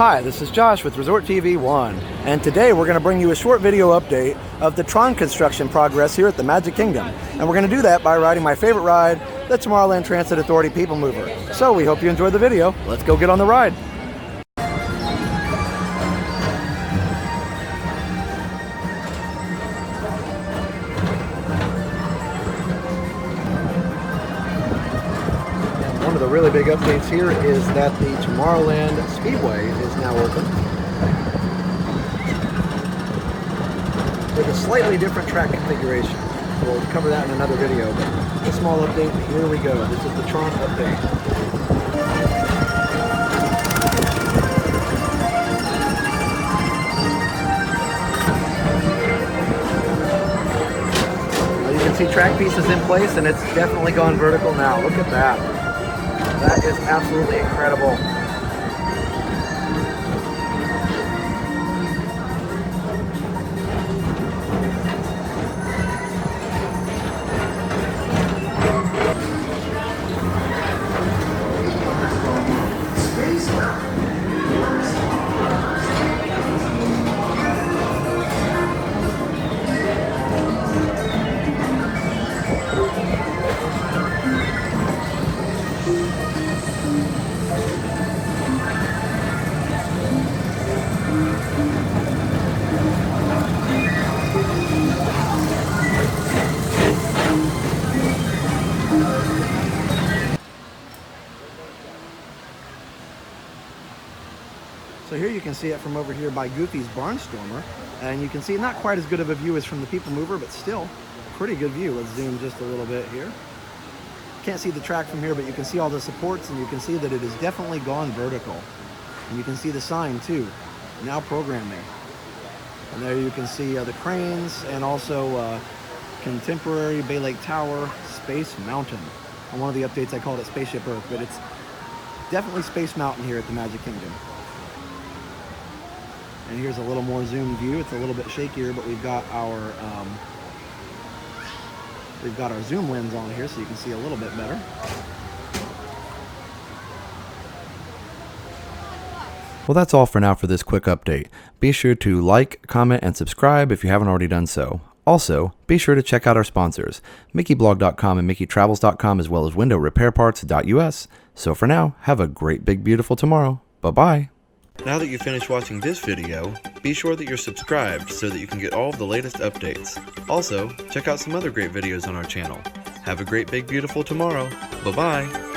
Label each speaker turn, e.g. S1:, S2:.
S1: Hi, this is Josh with Resort TV 1, and today we're going to bring you a short video update of the Tron construction progress here at the Magic Kingdom. And we're going to do that by riding my favorite ride, the Tomorrowland Transit Authority People Mover. So we hope you enjoyed the video. Let's go get on the ride. One of the really big updates here is that the Tomorrowland Speedway is now open with a slightly different track configuration. We'll cover that in another video, but a small update. Here we go. This is the Tron update. You can see track pieces in place, and it's definitely gone vertical now. Look at that. That is absolutely incredible. So here you can see it from over here by Goofy's Barnstormer, and you can see not quite as good of a view as from the People Mover, but still a pretty good view. Let's zoom just a little bit here. Can't see the track from here, but you can see all the supports, and you can see that it has definitely gone vertical. And you can see the sign too, now programming. And there you can see the cranes, and also Contemporary Bay Lake Tower, Space Mountain. On one of the updates I called it Spaceship Earth, but it's definitely Space Mountain here at the Magic Kingdom. And here's a little more zoom view. It's a little bit shakier, but we've got our zoom lens on here, so you can see a little bit better.
S2: Well, that's all for now for this quick update. Be sure to like, comment, and subscribe if you haven't already done so. Also, be sure to check out our sponsors, MickeyBlog.com and MickeyTravels.com, as well as WindowRepairParts.us. So for now, have a great, big, beautiful tomorrow. Bye-bye. Now that you've finished watching this video, be sure that you're subscribed so that you can get all of the latest updates. Also, check out some other great videos on our channel. Have a great, big, beautiful tomorrow. Bye-bye.